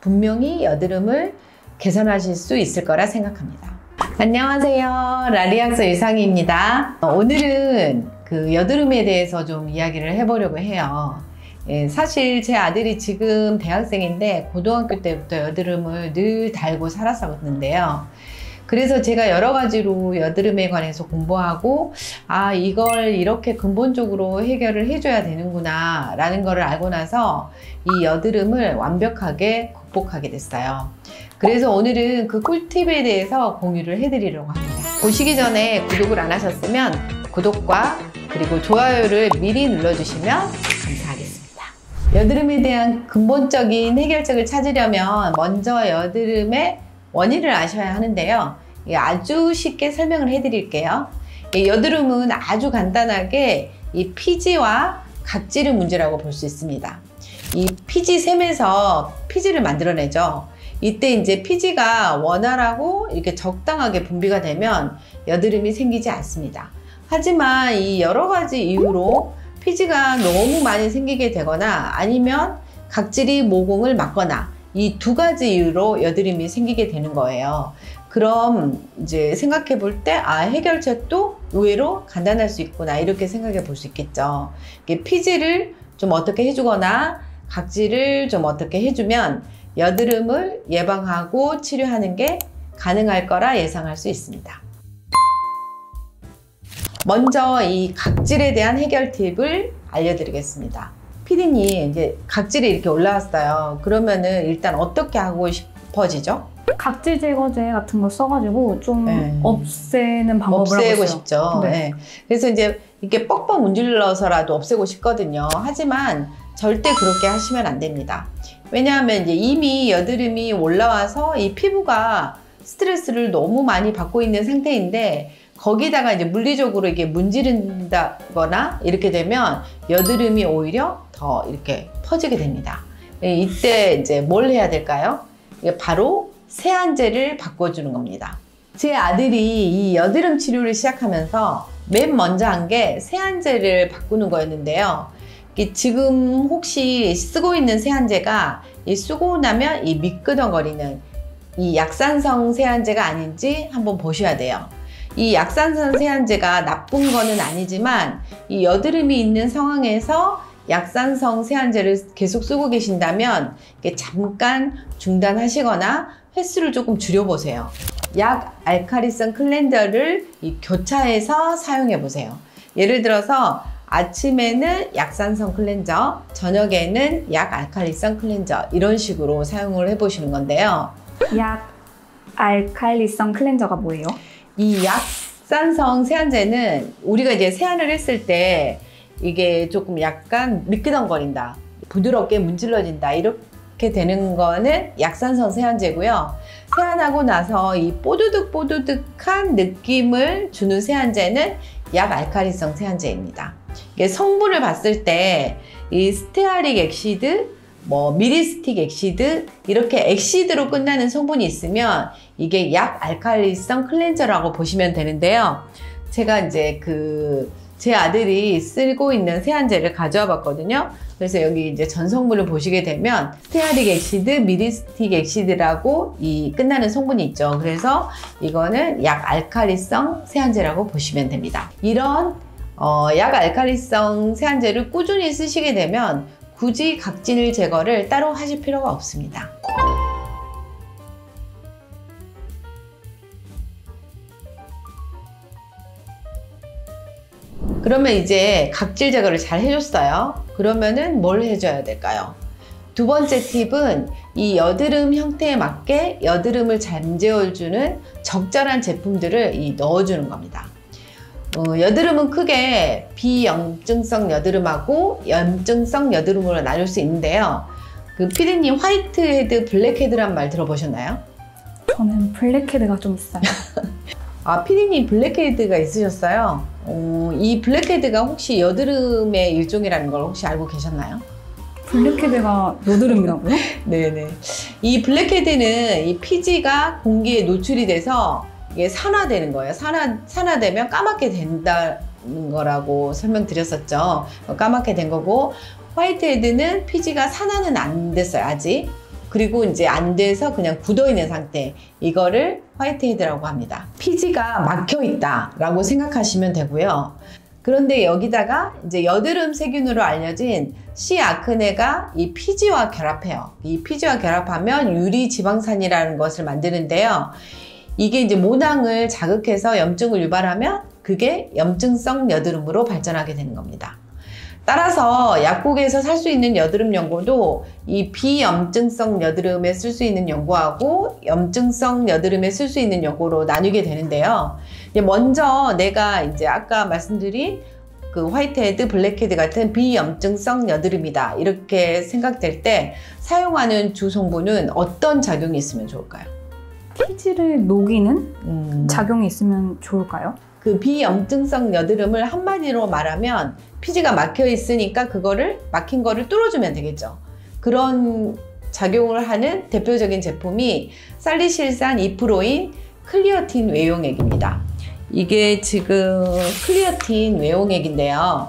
분명히 여드름을 개선하실 수 있을 거라 생각합니다. 안녕하세요. 라리학서 유상희입니다. 오늘은 그 여드름에 대해서 좀 이야기를 해보려고 해요. 사실 제 아들이 지금 대학생인데 고등학교 때부터 여드름을 늘 달고 살았었는데요. 그래서 제가 여러 가지로 여드름에 관해서 공부하고 이걸 이렇게 근본적으로 해결을 해줘야 되는구나 라는 거를 알고 나서 이 여드름을 완벽하게 극복하게 됐어요. 그래서 오늘은 그 꿀팁에 대해서 공유를 해드리려고 합니다. 보시기 전에 구독을 안 하셨으면 구독과 그리고 좋아요를 미리 눌러주시면 감사하겠습니다. 여드름에 대한 근본적인 해결책을 찾으려면 먼저 여드름의 원인을 아셔야 하는데요. 아주 쉽게 설명을 해드릴게요. 여드름은 아주 간단하게 이 피지와 각질의 문제라고 볼 수 있습니다. 이 피지샘에서 피지를 만들어내죠. 이때 이제 피지가 원활하고 이렇게 적당하게 분비가 되면 여드름이 생기지 않습니다. 하지만 이 여러 가지 이유로 피지가 너무 많이 생기게 되거나 아니면 각질이 모공을 막거나 이 두 가지 이유로 여드름이 생기게 되는 거예요. 그럼 이제 생각해 볼 때 해결책도 의외로 간단할 수 있구나 이렇게 생각해 볼 수 있겠죠. 피지를 좀 어떻게 해주거나 각질을 좀 어떻게 해주면 여드름을 예방하고 치료하는 게 가능할 거라 예상할 수 있습니다. 먼저 이 각질에 대한 해결 팁을 알려드리겠습니다. 피디님, 이제 각질이 이렇게 올라왔어요. 그러면은 일단 어떻게 하고 싶어지죠? 각질 제거제 같은 거 써가지고 좀 없애는 방법을 하고 있어요. 없애고 싶죠. 네. 네. 그래서 이제 이렇게 뻑뻑 문질러서라도 없애고 싶거든요. 하지만 절대 그렇게 하시면 안 됩니다. 왜냐하면 이제 이미 여드름이 올라와서 이 피부가 스트레스를 너무 많이 받고 있는 상태인데 거기다가 이제 물리적으로 이게 문지른다거나 이렇게 되면 여드름이 오히려 더 이렇게 퍼지게 됩니다. 이때 이제 뭘 해야 될까요? 바로 세안제를 바꿔주는 겁니다. 제 아들이 이 여드름 치료를 시작하면서 맨 먼저 한 게 세안제를 바꾸는 거였는데요. 지금 혹시 쓰고 있는 세안제가 쓰고 나면 이 미끄덩거리는 이 약산성 세안제가 아닌지 한번 보셔야 돼요. 이 약산성 세안제가 나쁜 거는 아니지만 이 여드름이 있는 상황에서 약산성 세안제를 계속 쓰고 계신다면 잠깐 중단하시거나 횟수를 조금 줄여보세요. 약 알칼리성 클렌저를 교차해서 사용해 보세요. 예를 들어서 아침에는 약산성 클렌저, 저녁에는 약 알칼리성 클렌저 이런 식으로 사용을 해 보시는 건데요. 약 알칼리성 클렌저가 뭐예요? 이 약산성 세안제는 우리가 이제 세안을 했을 때 이게 조금 약간 미끄덩거린다, 부드럽게 문질러진다 이렇게 되는 거는 약산성 세안제고요. 세안하고 나서 이 뽀드득뽀드득한 느낌을 주는 세안제는 약 알칼리성 세안제입니다. 이게 성분을 봤을 때 이 스테아릭 액시드, 미리스틱 액시드 이렇게 액시드로 끝나는 성분이 있으면 이게 약 알칼리성 클렌저라고 보시면 되는데요. 제가 이제 제 아들이 쓰고 있는 세안제를 가져와 봤거든요. 그래서 여기 이제 전성분을 보시게 되면 스테아릭 액시드, 미리스틱 액시드라고 끝나는 성분이 있죠. 그래서 이거는 약 알칼리성 세안제라고 보시면 됩니다. 이런 약 알칼리성 세안제를 꾸준히 쓰시게 되면 굳이 각질 제거를 따로 하실 필요가 없습니다. 그러면 이제 각질 제거를 잘 해줬어요. 그러면은 뭘 해줘야 될까요? 두 번째 팁은 이 여드름 형태에 맞게 여드름을 잠재워주는 적절한 제품들을 넣어주는 겁니다. 여드름은 크게 비염증성 여드름하고 염증성 여드름으로 나눌 수 있는데요. 피디님 화이트헤드, 블랙헤드란 말 들어보셨나요? 저는 블랙헤드가 좀 있어요. 피디님 블랙헤드가 있으셨어요? 이 블랙헤드가 혹시 여드름의 일종이라는 걸 혹시 알고 계셨나요? 블랙헤드가 여드름이라고요? 네네. 이 블랙헤드는 이 피지가 공기에 노출이 돼서 이게 산화되는 거예요. 산화되면 까맣게 된다는 거라고 설명드렸었죠. 까맣게 된 거고, 화이트헤드는 피지가 산화는 안 됐어요, 아직. 그리고 이제 안 돼서 그냥 굳어 있는 상태, 이거를 화이트헤드라고 합니다. 피지가 막혀 있다라고 생각하시면 되고요. 그런데 여기다가 이제 여드름 세균으로 알려진 C. 아크네가 이 피지와 결합해요. 이 피지와 결합하면 유리 지방산이라는 것을 만드는데요. 이게 이제 모낭을 자극해서 염증을 유발하면 그게 염증성 여드름으로 발전하게 되는 겁니다. 따라서 약국에서 살 수 있는 여드름 연고도 이 비염증성 여드름에 쓸 수 있는 연고하고 염증성 여드름에 쓸 수 있는 연고로 나뉘게 되는데요. 먼저 내가 이제 아까 말씀드린 그 화이트헤드, 블랙헤드 같은 비염증성 여드름이다 이렇게 생각될 때 사용하는 주 성분은 어떤 작용이 있으면 좋을까요? 피지를 녹이는 작용이 있으면 좋을까요? 그 비염증성 여드름을 한마디로 말하면 피지가 막혀 있으니까 그거를 막힌 거를 뚫어주면 되겠죠. 그런 작용을 하는 대표적인 제품이 살리실산 2%인 클리어틴 외용액입니다. 이게 지금 클리어틴 외용액인데요.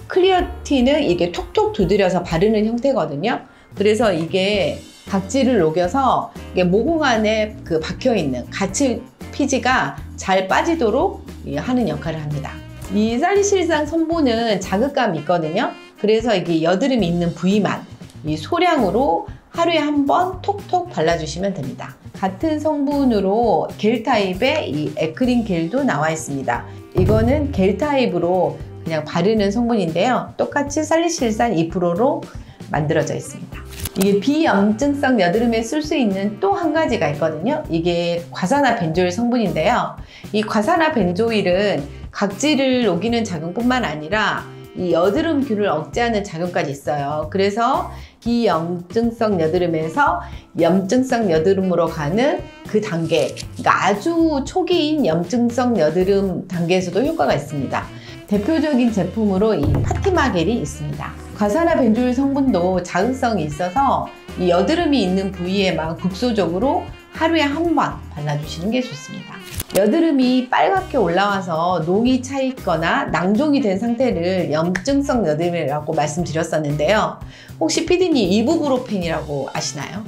클리어틴은 이게 톡톡 두드려서 바르는 형태거든요. 그래서 이게 각질을 녹여서 이게 모공 안에 그 박혀있는 가치 피지가 잘 빠지도록 하는 역할을 합니다. 이 살리실산 성분은 자극감이 있거든요. 그래서 이게 여드름이 있는 부위만 이 소량으로 하루에 한 번 톡톡 발라주시면 됩니다. 같은 성분으로 겔 타입의 이 에크린 겔도 나와 있습니다. 이거는 겔 타입으로 그냥 바르는 성분인데요. 똑같이 살리실산 2%로 만들어져 있습니다. 이게 비염증성 여드름에 쓸 수 있는 또 한 가지가 있거든요. 이게 과산화 벤조일 성분인데요. 이 과산화 벤조일은 각질을 녹이는 작용뿐만 아니라 이 여드름균을 억제하는 작용까지 있어요. 그래서 비염증성 여드름에서 염증성 여드름으로 가는 그 단계, 그러니까 아주 초기인 염증성 여드름 단계에서도 효과가 있습니다. 대표적인 제품으로 이 파티마 겔이 있습니다. 과산화 벤조일 성분도 자극성이 있어서 이 여드름이 있는 부위에만 국소적으로 하루에 한 번 발라주시는 게 좋습니다. 여드름이 빨갛게 올라와서 농이 차 있거나 낭종이 된 상태를 염증성 여드름이라고 말씀드렸었는데요. 혹시 피디님 이부브로펜이라고 아시나요?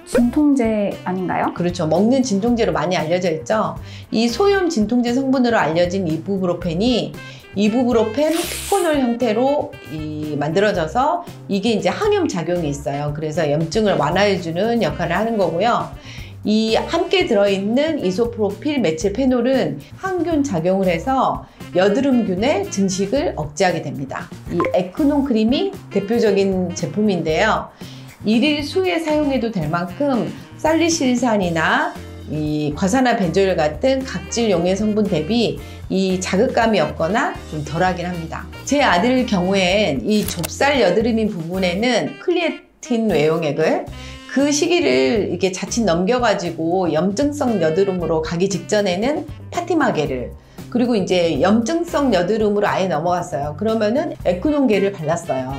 진통제 아닌가요? 그렇죠. 먹는 진통제로 많이 알려져 있죠. 이 소염 진통제 성분으로 알려진 이부브로펜이 이부브로펜 피코놀 형태로 만들어져서 이게 이제 항염 작용이 있어요. 그래서 염증을 완화해주는 역할을 하는 거고요. 이 함께 들어있는 이소프로필 메칠페놀은 항균 작용을 해서 여드름균의 증식을 억제하게 됩니다. 이 에크논 크림이 대표적인 제품인데요. 일일 수에 사용해도 될 만큼 살리실산이나 이 과산화 벤조일 같은 각질 용해 성분 대비 이 자극감이 없거나 좀 덜하긴 합니다. 제 아들 경우엔 이 좁쌀 여드름인 부분에는 클리에틴 외용액을 그 시기를 이렇게 자칫 넘겨가지고 염증성 여드름으로 가기 직전에는 파티마겔을, 그리고 이제 염증성 여드름으로 아예 넘어갔어요. 그러면은 에크논겔을 발랐어요.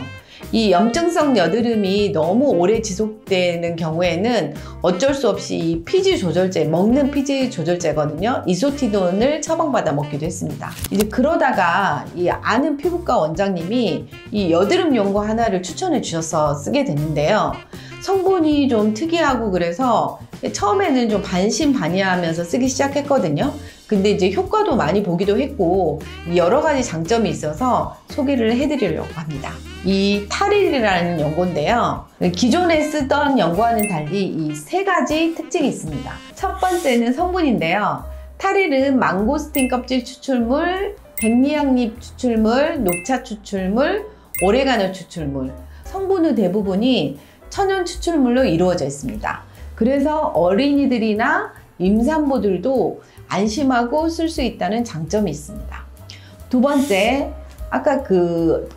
이 염증성 여드름이 너무 오래 지속되는 경우에는 어쩔 수 없이 이 피지 조절제, 먹는 피지 조절제거든요. 이소티돈을 처방받아 먹기도 했습니다. 이제 그러다가 이 아는 피부과 원장님이 이 여드름 연고 하나를 추천해 주셔서 쓰게 됐는데요. 성분이 좀 특이하고 그래서 처음에는 좀 반신반의하면서 쓰기 시작했거든요. 근데 이제 효과도 많이 보기도 했고 여러 가지 장점이 있어서 소개를 해드리려고 합니다. 이 타릴이라는 연고인데요. 기존에 쓰던 연고와는 달리 이 세 가지 특징이 있습니다. 첫 번째는 성분인데요. 타릴은 망고스틴 껍질 추출물, 백리향잎 추출물, 녹차 추출물, 오레가노 추출물, 성분의 대부분이 천연 추출물로 이루어져 있습니다. 그래서 어린이들이나 임산부들도 안심하고 쓸 수 있다는 장점이 있습니다. 두 번째, 아까 그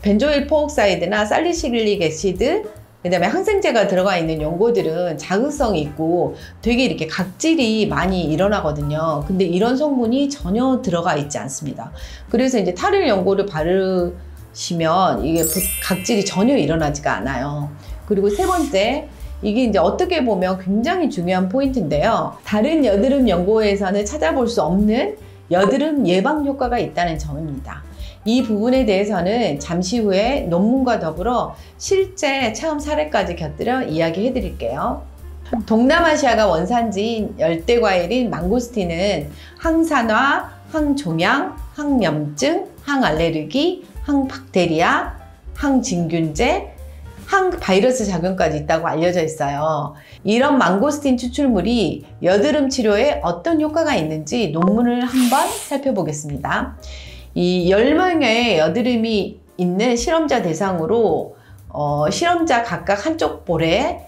벤조일 페록사이드나 살리실릭 애시드, 그 다음에 항생제가 들어가 있는 연고들은 자극성이 있고 되게 이렇게 각질이 많이 일어나거든요. 근데 이런 성분이 전혀 들어가 있지 않습니다. 그래서 이제 타릴 연고를 바르시면 이게 각질이 전혀 일어나지가 않아요. 그리고 세 번째, 이게 이제 어떻게 보면 굉장히 중요한 포인트인데요. 다른 여드름 연고에서는 찾아볼 수 없는 여드름 예방 효과가 있다는 점입니다. 이 부분에 대해서는 잠시 후에 논문과 더불어 실제 체험 사례까지 곁들여 이야기해 드릴게요. 동남아시아가 원산지인 열대과일인 망고스틴은 항산화, 항종양, 항염증, 항알레르기, 항박테리아, 항진균제, 항바이러스 작용까지 있다고 알려져 있어요. 이런 망고스틴 추출물이 여드름 치료에 어떤 효과가 있는지 논문을 한번 살펴보겠습니다. 이 10명의 여드름이 있는 실험자 대상으로 실험자 각각 한쪽 볼에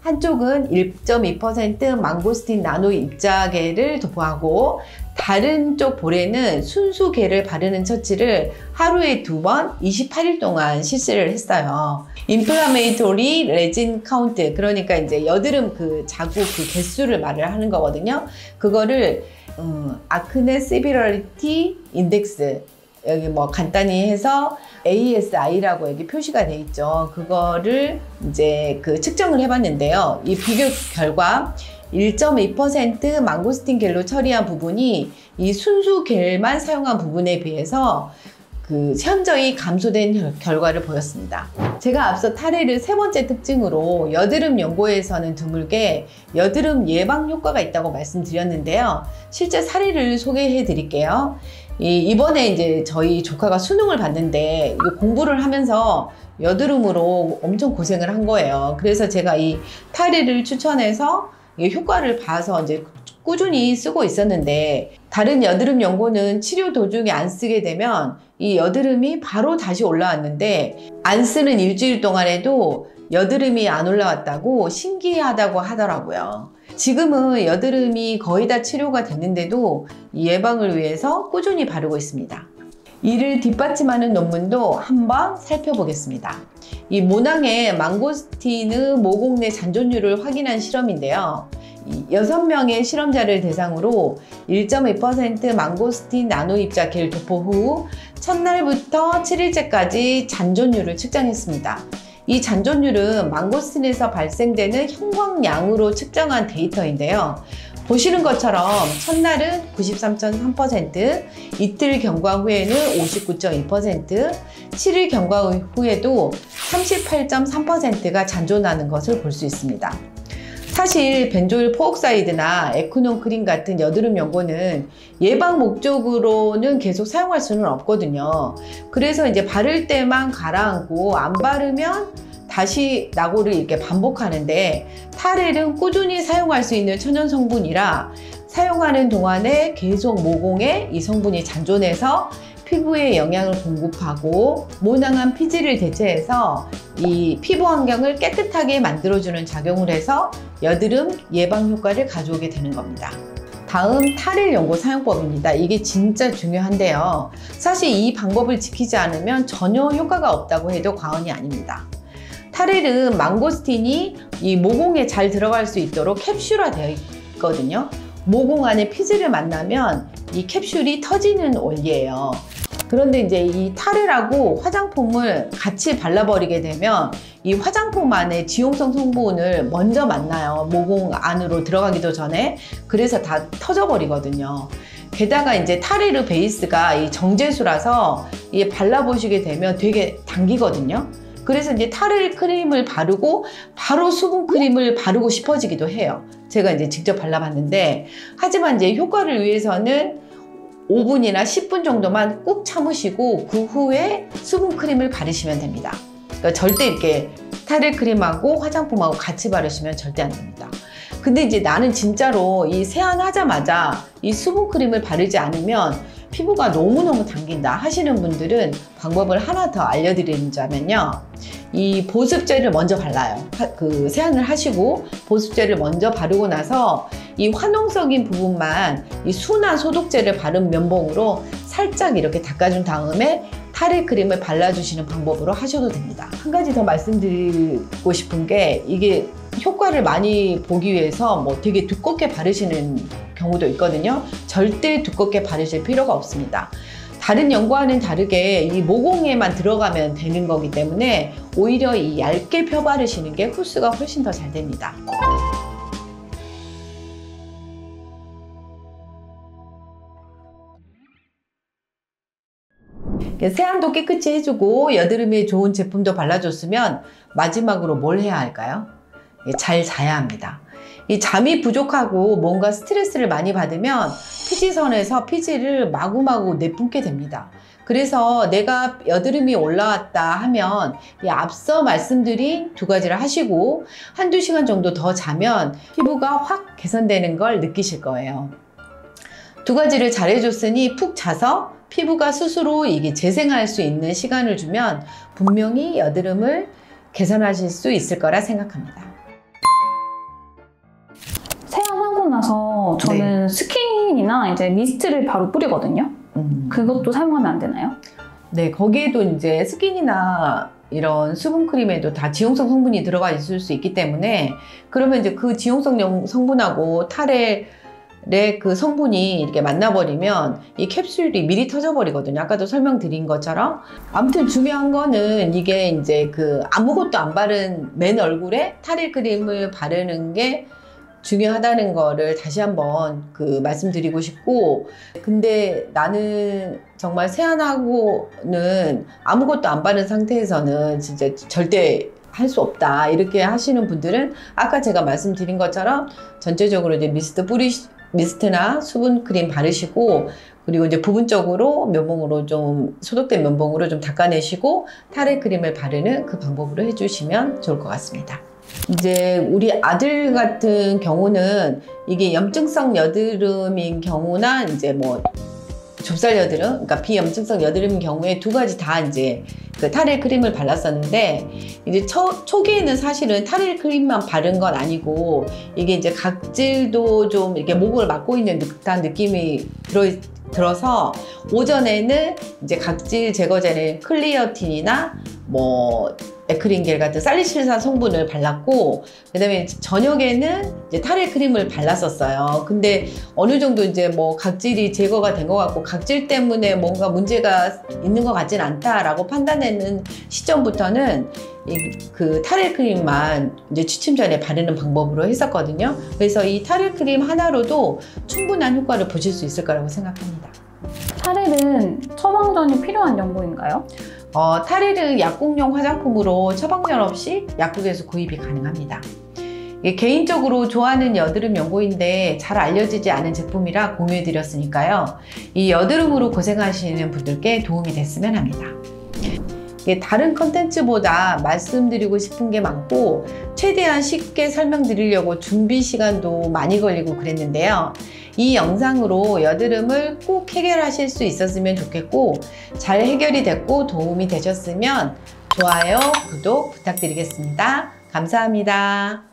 한쪽은 1.2% 망고스틴 나노 입자계를 도포하고 다른 쪽 볼에는 순수계를 바르는 처치를 하루에 2번 28일 동안 실시를 했어요. 인플라메이토리 레진 카운트, 그러니까 이제 여드름 그 자국 그 개수를 말을 하는 거거든요. 그거를 아크네 시비러리티 인덱스, 여기 뭐 간단히 해서 ASI라고 여기 표시가 돼 있죠. 그거를 이제 그 측정을 해봤는데요. 이 비교 결과 1.2% 망고스틴 겔로 처리한 부분이 이 순수 겔만 사용한 부분에 비해서 그 현저히 감소된 결과를 보였습니다. 제가 앞서 타레를 세 번째 특징으로 여드름 연고에서는 드물게 여드름 예방 효과가 있다고 말씀드렸는데요. 실제 사례를 소개해 드릴게요. 이번에 이제 저희 조카가 수능을 봤는데 공부를 하면서 여드름으로 엄청 고생을 한 거예요. 그래서 제가 이 타레를 추천해서 효과를 봐서 이제 꾸준히 쓰고 있었는데, 다른 여드름 연고는 치료 도중에 안 쓰게 되면 이 여드름이 바로 다시 올라왔는데, 안 쓰는 일주일 동안에도 여드름이 안 올라왔다고 신기하다고 하더라고요. 지금은 여드름이 거의 다 치료가 됐는데도 예방을 위해서 꾸준히 바르고 있습니다. 이를 뒷받침하는 논문도 한번 살펴보겠습니다. 이 모낭의 망고스틴의 모공 내 잔존율을 확인한 실험인데요. 6명의 실험자를 대상으로 1.2% 망고스틴 나노 입자 겔 도포 후 첫날부터 7일째까지 잔존율을 측정했습니다. 이 잔존율은 망고스틴에서 발생되는 형광양으로 측정한 데이터인데요. 보시는 것처럼 첫날은 93.3%, 이틀 경과 후에는 59.2%, 7일 경과 후에도 38.3%가 잔존하는 것을 볼 수 있습니다. 사실 벤조일 포옥사이드나 에크논 크림 같은 여드름 연고는 예방 목적으로는 계속 사용할 수는 없거든요. 그래서 이제 바를 때만 가라앉고 안 바르면 다시 낙오를 이렇게 반복하는데, 타렐은 꾸준히 사용할 수 있는 천연 성분이라 사용하는 동안에 계속 모공에 이 성분이 잔존해서 피부에 영양을 공급하고 모낭한 피지를 대체해서 이 피부 환경을 깨끗하게 만들어주는 작용을 해서 여드름 예방 효과를 가져오게 되는 겁니다. 다음 타렐 연고 사용법입니다. 이게 진짜 중요한데요. 사실 이 방법을 지키지 않으면 전혀 효과가 없다고 해도 과언이 아닙니다. 타렐은 망고스틴이 이 모공에 잘 들어갈 수 있도록 캡슐화 되어 있거든요. 모공 안에 피지를 만나면 이 캡슐이 터지는 원리예요. 그런데 이제 이 타렐하고 화장품을 같이 발라버리게 되면 이 화장품 안에 지용성 성분을 먼저 만나요. 모공 안으로 들어가기도 전에. 그래서 다 터져버리거든요. 게다가 이제 타렐의 베이스가 이 정제수라서 이 발라보시게 되면 되게 당기거든요. 그래서 이제 타렐 크림을 바르고 바로 수분 크림을 바르고 싶어지기도 해요. 제가 이제 직접 발라봤는데, 하지만 이제 효과를 위해서는 5분이나 10분 정도만 꾹 참으시고 그 후에 수분 크림을 바르시면 됩니다. 그러니까 절대 이렇게 타렐 크림하고 화장품하고 같이 바르시면 절대 안 됩니다. 근데 이제 나는 진짜로 이 세안하자마자 이 수분 크림을 바르지 않으면 피부가 너무너무 당긴다 하시는 분들은 방법을 하나 더 알려드리자면요. 이 보습제를 먼저 발라요. 그 세안을 하시고 보습제를 먼저 바르고 나서 이 화농성인 부분만 이 순한 소독제를 바른 면봉으로 살짝 이렇게 닦아준 다음에 타렐 크림을 발라주시는 방법으로 하셔도 됩니다. 한 가지 더 말씀드리고 싶은 게, 이게 효과를 많이 보기 위해서 뭐 되게 두껍게 바르시는 경우도 있거든요. 절대 두껍게 바르실 필요가 없습니다. 다른 연고와는 다르게 이 모공에만 들어가면 되는 거기 때문에 오히려 이 얇게 펴 바르시는 게 흡수가 훨씬 더 잘 됩니다. 세안도 깨끗이 해주고 여드름에 좋은 제품도 발라줬으면 마지막으로 뭘 해야 할까요? 잘 자야 합니다. 이 잠이 부족하고 뭔가 스트레스를 많이 받으면 피지선에서 피지를 마구마구 내뿜게 됩니다. 그래서 내가 여드름이 올라왔다 하면 이 앞서 말씀드린 두 가지를 하시고 한두 시간 정도 더 자면 피부가 확 개선되는 걸 느끼실 거예요. 두 가지를 잘해줬으니 푹 자서 피부가 스스로 이게 재생할 수 있는 시간을 주면 분명히 여드름을 개선하실 수 있을 거라 생각합니다. 세안하고 나서 저는 스킨이나 이제 미스트를 바로 뿌리거든요. 그것도 사용하면 안 되나요? 네, 거기에도 이제 스킨이나 이런 수분크림에도 다 지용성 성분이 들어가 있을 수 있기 때문에 그러면 이제 그 지용성 성분하고 탈의 그 성분이 이렇게 만나버리면 이 캡슐이 미리 터져버리거든요. 아까도 설명드린 것처럼. 아무튼 중요한 거는 이게 이제 그 아무것도 안 바른 맨 얼굴에 탈의 크림을 바르는 게 중요하다는 거를 다시 한번 말씀드리고 싶고, 근데 나는 정말 세안하고는 아무것도 안 바른 상태에서는 진짜 절대 할 수 없다 이렇게 하시는 분들은 아까 제가 말씀드린 것처럼 전체적으로 이제 미스트나 수분크림 바르시고, 그리고 이제 부분적으로 면봉으로 좀 소독된 면봉으로 좀 닦아내시고 탈의 크림을 바르는 그 방법으로 해주시면 좋을 것 같습니다. 이제 우리 아들 같은 경우는 이게 염증성 여드름인 경우나 이제 뭐 좁쌀 여드름, 그러니까 비염증성 여드름인 경우에 두 가지 다 이제 그 탈의 크림을 발랐었는데, 이제 초기에는 사실은 탈의 크림만 바른 건 아니고 이게 이제 각질도 좀 이렇게 목을 막고 있는 듯한 느낌이 들어서 오전에는 이제 각질 제거제는 클리어틴이나 뭐 에크린겔 같은 살리실산 성분을 발랐고, 그 다음에 저녁에는 이제 탈의 크림을 발랐었어요. 근데 어느 정도 이제 뭐 각질이 제거가 된 것 같고 각질 때문에 뭔가 문제가 있는 것 같진 않다라고 판단하는 시점부터는 그 탈의 크림만 이제 취침 전에 바르는 방법으로 했었거든요. 그래서 이 탈의 크림 하나로도 충분한 효과를 보실 수 있을 거라고 생각합니다. 탈의는 처방전이 필요한 연고인가요? 탈의는 약국용 화장품으로 처방전 없이 약국에서 구입이 가능합니다. 개인적으로 좋아하는 여드름 연고인데 잘 알려지지 않은 제품이라 공유해드렸으니까요. 이 여드름으로 고생하시는 분들께 도움이 됐으면 합니다. 다른 컨텐츠보다 말씀드리고 싶은 게 많고 최대한 쉽게 설명드리려고 준비 시간도 많이 걸리고 그랬는데요. 이 영상으로 여드름을 꼭 해결하실 수 있었으면 좋겠고, 잘 해결이 됐고 도움이 되셨으면 좋아요, 구독 부탁드리겠습니다. 감사합니다.